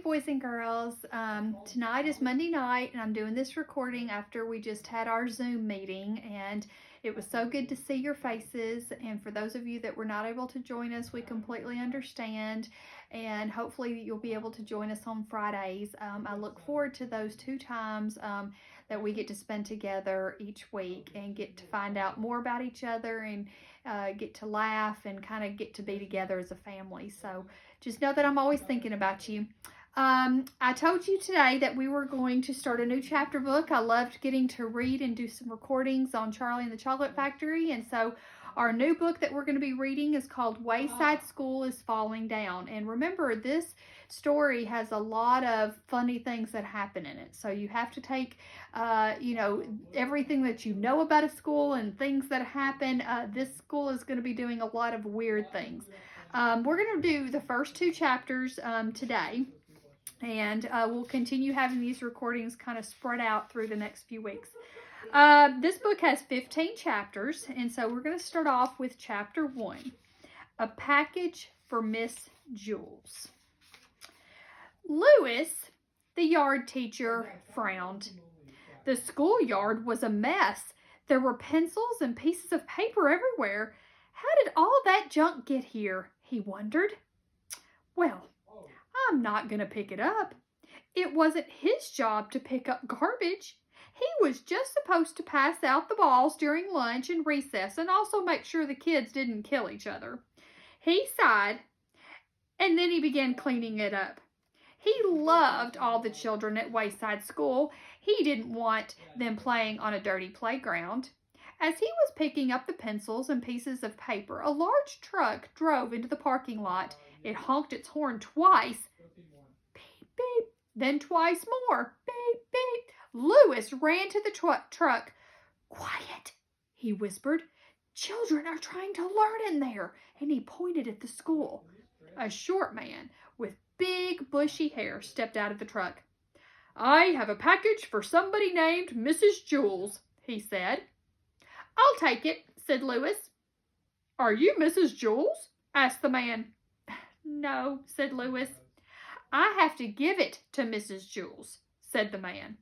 boys and girls. Tonight is Monday night, and I'm doing this recording after we just had our Zoom meeting, and it was so good to see your faces. And for those of you that were not able to join us, we completely understand, and hopefully you'll be able to join us on Fridays. I look forward to those 2 times that we get to spend together each week and get to find out more about each other and get to laugh and kind of get to be together as a family. So just know that I'm always thinking about you. I told you today that we were going to start a new chapter book. I loved getting to read and do some recordings on Charlie and the Chocolate Factory. And so our new book that we're going to be reading is called Wayside School is Falling Down. And remember, this story has a lot of funny things that happen in it. So you have to take, everything that you know about a school and things that happen. This school is going to be doing a lot of weird things. We're going to do the first 2 chapters today, and we'll continue having these recordings kind of spread out through the next few weeks. This book has 15 chapters, and so we're going to start off with chapter 1, A Package for Miss Jules. Louis, the yard teacher, frowned. The schoolyard was a mess. There were pencils and pieces of paper everywhere. How did all that junk get here? He wondered. Well, I'm not going to pick it up. It wasn't his job to pick up garbage. He was just supposed to pass out the balls during lunch and recess and also make sure the kids didn't kill each other. He sighed, and then he began cleaning it up. He loved all the children at Wayside School. He didn't want them playing on a dirty playground. As he was picking up the pencils and pieces of paper, a large truck drove into the parking lot. It honked its horn twice. Beep, beep. Then twice more. Beep, beep. Louis ran to the truck. Quiet, he whispered. Children are trying to learn in there. And he pointed at the school. A short man with big bushy hair stepped out of the truck. I have a package for somebody named Mrs. Jules, he said. I'll take it, said Louis. Are you Mrs. Jules? Asked the man. No, said Louis. I have to give it to Mrs. Jules, said the man.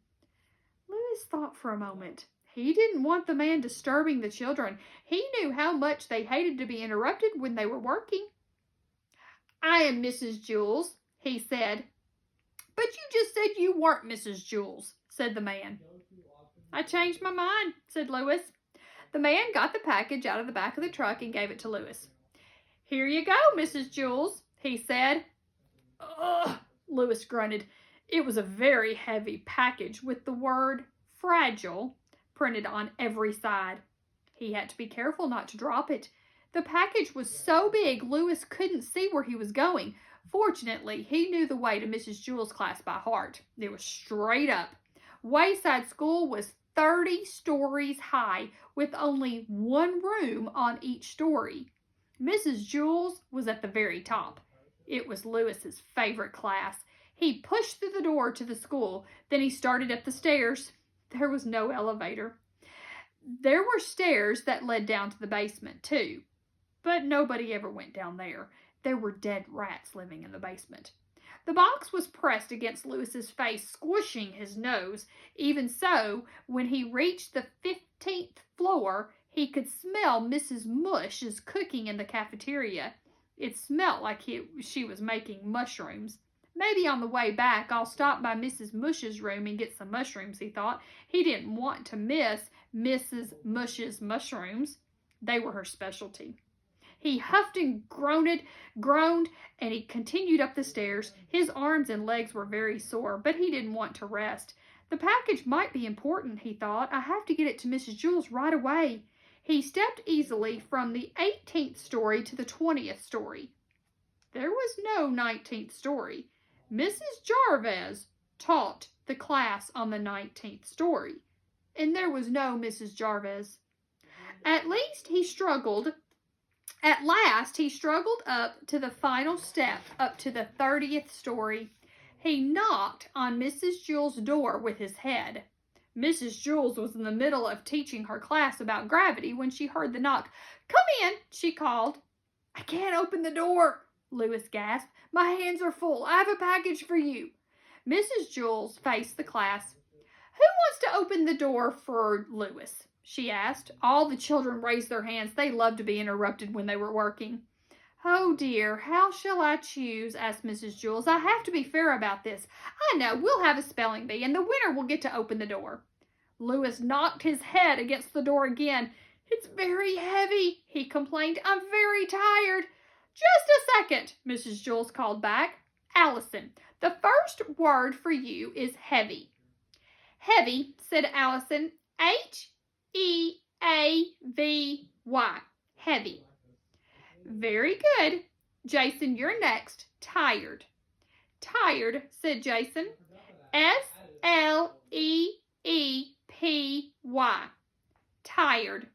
Louis thought for a moment. He didn't want the man disturbing the children. He knew how much they hated to be interrupted when they were working. I am Mrs. Jules, he said. But you just said you weren't Mrs. Jules, said the man. I changed my mind, said Louis. The man got the package out of the back of the truck and gave it to Louis. Here you go, Mrs. Jules, he said. Ugh, Louis grunted. It was a very heavy package with the word fragile printed on every side. He had to be careful not to drop it. The package was so big Louis couldn't see where he was going. Fortunately, he knew the way to Mrs. Jules' class by heart. It was straight up. Wayside School was 30 stories high with only 1 room on each story. Mrs. Jules was at the very top. It was Louis's favorite class. He pushed through the door to the school. Then he started up the stairs. There was no elevator. There were stairs that led down to the basement, too. But nobody ever went down there. There were dead rats living in the basement. The box was pressed against Louis's face, squishing his nose. Even so, when he reached the 15th floor, he could smell Mrs. Mush's cooking in the cafeteria. It smelled like she was making mushrooms. Maybe on the way back, I'll stop by Mrs. Mush's room and get some mushrooms, he thought. He didn't want to miss Mrs. Mush's mushrooms. They were her specialty. He huffed and groaned, and he continued up the stairs. His arms and legs were very sore, but he didn't want to rest. The package might be important, he thought. I have to get it to Mrs. Jules right away. He stepped easily from the 18th story to the 20th story. There was no 19th story. Mrs. Jarvis taught the class on the 19th story, and there was no Mrs. Jarvis. At last, he struggled up to the final step, up to the 30th story. He knocked on Mrs. Jules' door with his head. Mrs. Jules was in the middle of teaching her class about gravity when she heard the knock. "Come in," she called. "I can't open the door," Louis gasped. "My hands are full. I have a package for you." Mrs. Jules faced the class. "Who wants to open the door for Louis?" she asked. All the children raised their hands. They loved to be interrupted when they were working. "Oh dear, how shall I choose?" asked Mrs. Jules. "I have to be fair about this. I know, we'll have a spelling bee, and the winner will get to open the door." Louis knocked his head against the door again. "It's very heavy," he complained. "I'm very tired." "Just a second," Mrs. Jules called back. "Allison, the first word for you is heavy." "Heavy," said Allison. Heavy. Heavy. "Very good. Jason, you're next. Tired." "Tired," said Jason. Sleepy. Tired.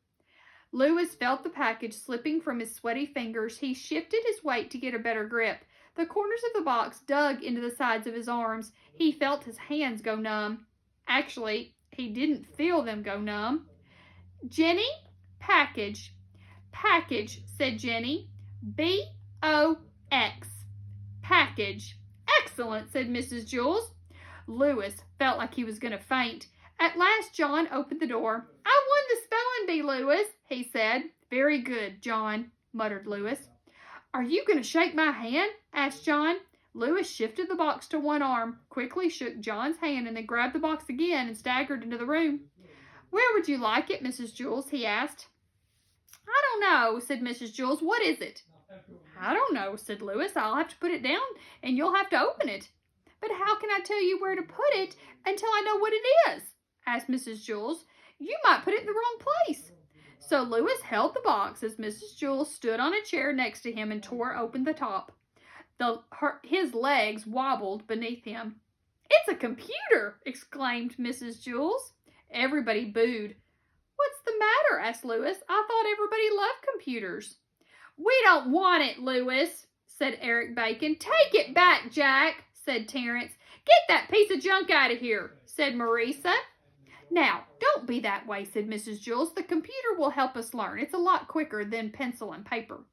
Louis felt the package slipping from his sweaty fingers. He shifted his weight to get a better grip. The corners of the box dug into the sides of his arms. He felt his hands go numb. Actually, he didn't feel them go numb. "Jenny, package." "Package," said Jenny. B-O-X. Package. "Excellent," said Mrs. Jules. Louis felt like he was going to faint. At last, John opened the door. "I won the spelling bee, Louis," he said. "Very good, John," muttered Louis. "Are you going to shake my hand?" asked John. Louis shifted the box to one arm, quickly shook John's hand, and then grabbed the box again and staggered into the room. "Where would you like it, Mrs. Jules?" he asked. "I don't know," said Mrs. Jules. "What is it?" "I don't know," said Louis. "I'll have to put it down, and you'll have to open it." "But how can I tell you where to put it until I know what it is?" asked Mrs. Jules. "You might put it in the wrong place." So Louis held the box as Mrs. Jules stood on a chair next to him and tore open the top. His legs wobbled beneath him. "It's a computer!" exclaimed Mrs. Jules. Everybody booed. "What's the matter?" asked Louis. "I thought everybody loved computers." "We don't want it, Louis," said Eric Bacon. "Take it back, Jack," said Terrence. "Get that piece of junk out of here," said Marisa. "Now, don't be that way," said Mrs. Jules. "The computer will help us learn. It's a lot quicker than pencil and paper."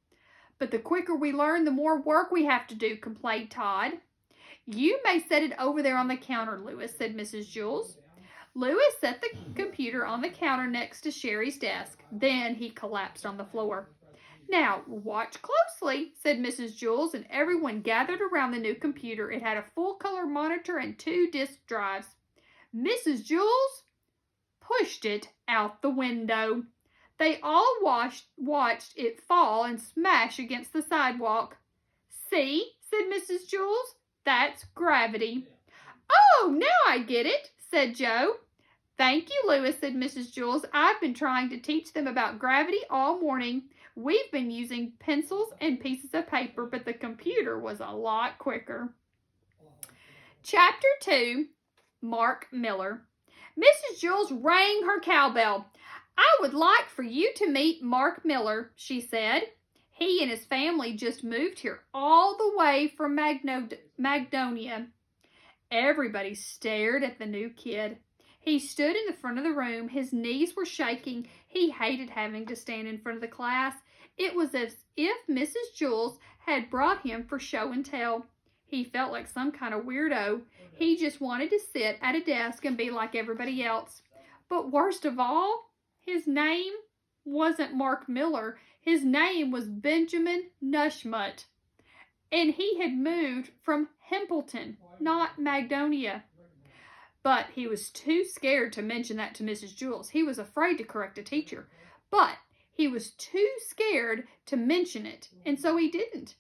"But the quicker we learn, the more work we have to do," complained Todd. "You may set it over there on the counter, Louis," said Mrs. Jules. Louis set the computer on the counter next to Sherry's desk. Then he collapsed on the floor. "Now, watch closely," said Mrs. Jules, and everyone gathered around the new computer. It had a full-color monitor and 2 disk drives. Mrs. Jules pushed it out the window. They all watched it fall and smash against the sidewalk. "See," said Mrs. Jules, "that's gravity." "Oh, now I get it," said Joe. "Thank you, Louis," said Mrs. Jules. "I've been trying to teach them about gravity all morning. We've been using pencils and pieces of paper, but the computer was a lot quicker." Chapter 2, Mark Miller. Mrs. Jules rang her cowbell. "I would like for you to meet Mark Miller," she said. "He and his family just moved here all the way from Magnolia." Everybody stared at the new kid. He stood in the front of the room. His knees were shaking. He hated having to stand in front of the class. It was as if Mrs. Jules had brought him for show and tell. He felt like some kind of weirdo. He just wanted to sit at a desk and be like everybody else. But worst of all, his name wasn't Mark Miller. His name was Benjamin Nushmut. And he had moved from Hempleton, not Magnolia. But he was too scared to mention that to Mrs. Jules. He was afraid to correct a teacher. But he was too scared to mention it, and so he didn't.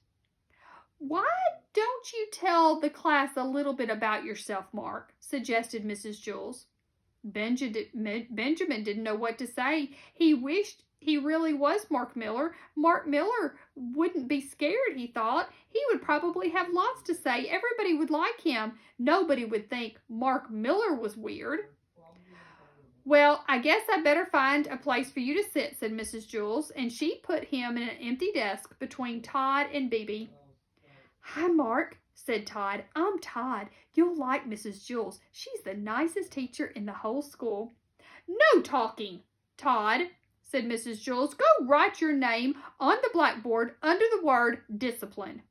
"Why don't you tell the class a little bit about yourself, Mark?" suggested Mrs. Jules. Benjamin didn't know what to say. He wished he really was Mark Miller. Mark Miller wouldn't be scared, he thought. He would probably have lots to say. Everybody would like him. Nobody would think Mark Miller was weird. "Well, I guess I better find a place for you to sit," said Mrs. Jules, and she put him in an empty desk between Todd and Bebe. "Hi, Mark," said Todd. "I'm Todd. You'll like Mrs. Jules. She's the nicest teacher in the whole school." "No talking, Todd," said Mrs. Jules. "Go write your name on the blackboard under the word discipline."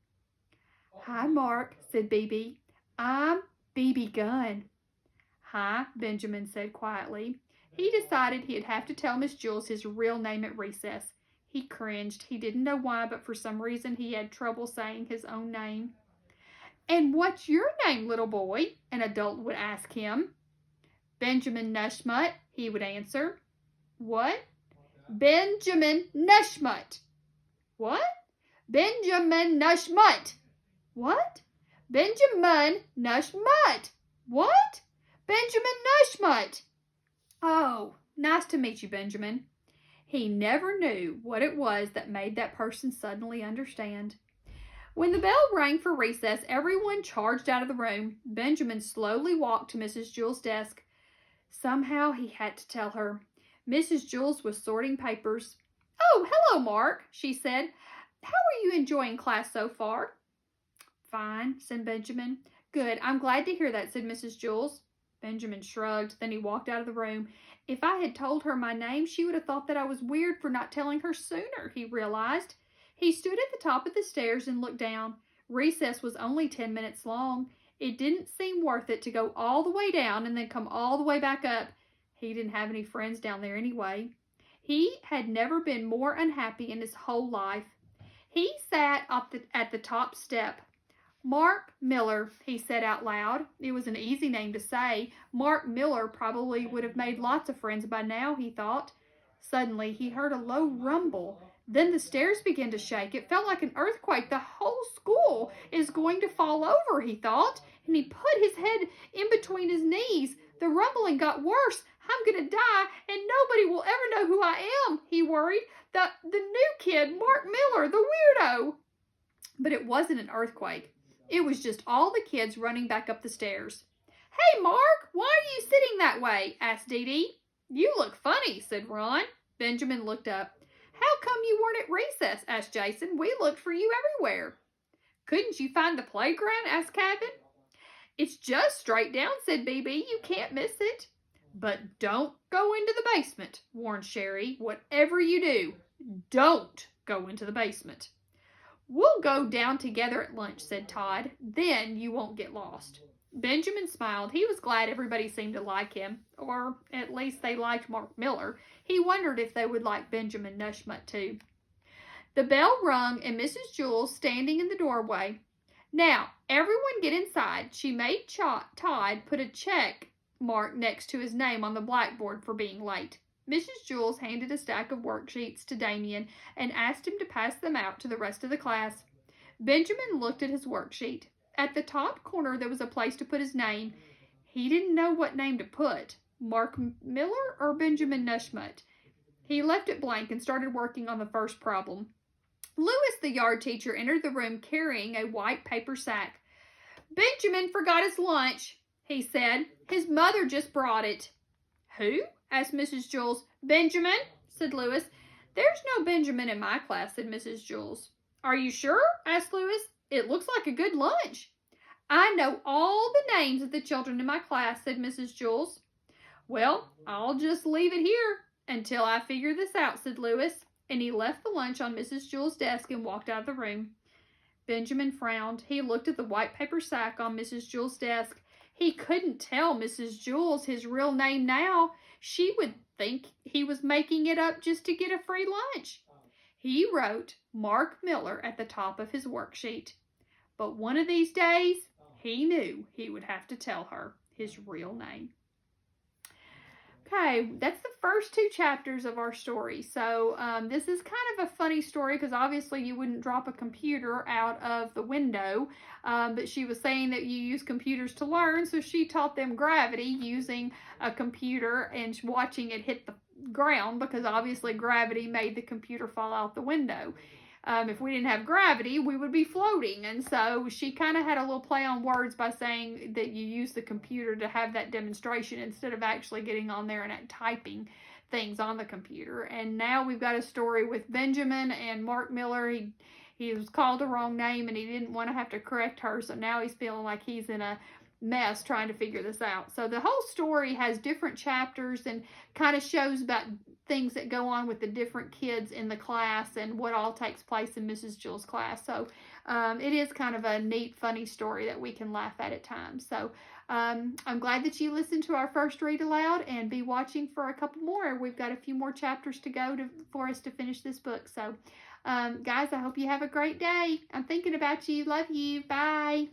"Hi, Mark," said BB. "I'm BB Gunn." "Hi," Benjamin said quietly. He decided he'd have to tell Miss Jules his real name at recess. He cringed. He didn't know why, but for some reason he had trouble saying his own name. "And what's your name, little boy?" an adult would ask him. "Benjamin Nushmut," he would answer. "What?" "Benjamin Nushmut." "What?" "Benjamin Nushmut." "What?" "Benjamin Nushmut." "What?" "Benjamin Nushmut." "Oh, nice to meet you, Benjamin." He never knew what it was that made that person suddenly understand. When the bell rang for recess, everyone charged out of the room. Benjamin slowly walked to Mrs. Jewls' desk. Somehow he had to tell her. Mrs. Jewls was sorting papers. "Oh, hello, Mark," she said. "How are you enjoying class so far?" "Fine," said Benjamin. "Good. I'm glad to hear that," said Mrs. Jewls. Benjamin shrugged. Then he walked out of the room. If I had told her my name, she would have thought that I was weird for not telling her sooner, he realized. He stood at the top of the stairs and looked down. Recess was only 10 minutes long. It didn't seem worth it to go all the way down and then come all the way back up. He didn't have any friends down there anyway. He had never been more unhappy in his whole life. He sat up at the top step. "Mark Miller," he said out loud. It was an easy name to say. Mark Miller probably would have made lots of friends by now, he thought. Suddenly, he heard a low rumble. Then the stairs began to shake. It felt like an earthquake. The whole school is going to fall over, he thought, and he put his head in between his knees. The rumbling got worse. "I'm going to die, and nobody will ever know who I am," he worried. The new kid, Mark Miller, the weirdo." But it wasn't an earthquake. It was just all the kids running back up the stairs. "Hey, Mark, why are you sitting that way?" asked Dee Dee. "You look funny," said Ron. Benjamin looked up. "How come you weren't at recess?" asked Jason. "We looked for you everywhere." "Couldn't you find the playground?" asked Kevin. "It's just straight down," said BB. "You can't miss it." "But don't go into the basement," warned Sherry. "Whatever you do, don't go into the basement." "We'll go down together at lunch," said Todd. "Then you won't get lost." Benjamin smiled. He was glad everybody seemed to like him, or at least they liked Mark Miller. He wondered if they would like Benjamin Nushmut too. The bell rung and Mrs. Jewls standing in the doorway. "Now, everyone get inside." She made Todd put a check mark next to his name on the blackboard for being late. Mrs. Jewls handed a stack of worksheets to Damien and asked him to pass them out to the rest of the class. Benjamin looked at his worksheet. At the top corner there was a place to put his name. He didn't know what name to put. Mark Miller or Benjamin Nushmut? He left it blank and started working on the first problem. Louis, the yard teacher, entered the room carrying a white paper sack. "Benjamin forgot his lunch," he said. "His mother just brought it." "Who?" asked Mrs. Jewls. "Benjamin," said Louis. "There's no Benjamin in my class," said Mrs. Jewls. "Are you sure?" asked Louis. "It looks like a good lunch." "I know all the names of the children in my class," said Mrs. Jewls. "Well, I'll just leave it here until I figure this out," said Louis, and he left the lunch on Mrs. Jewls' desk and walked out of the room. Benjamin frowned. He looked at the white paper sack on Mrs. Jewls' desk. He couldn't tell Mrs. Jewls his real name now. She would think he was making it up just to get a free lunch. He wrote Mark Miller at the top of his worksheet. But one of these days, he knew he would have to tell her his real name. Okay, that's the first two chapters of our story. So this is kind of a funny story because obviously you wouldn't drop a computer out of the window. But she was saying that you use computers to learn, so she taught them gravity using a computer and watching it hit the ground because obviously gravity made the computer fall out the window. If we didn't have gravity, we would be floating. And so she kind of had a little play on words by saying that you use the computer to have that demonstration instead of actually getting on there and typing things on the computer. And now we've got a story with Benjamin and Mark Miller. He was called the wrong name and he didn't want to have to correct her. So now he's feeling like he's in a mess trying to figure this out. So the whole story has different chapters and kind of shows about things that go on with the different kids in the class and what all takes place in Mrs. Jewell's class. So it is kind of a neat, funny story that we can laugh at times. So I'm glad that you listened to our first read aloud, and be watching for a couple more. We've got a few more chapters to go for us to finish this book. So guys, I hope you have a great day. I'm thinking about you. Love you. Bye.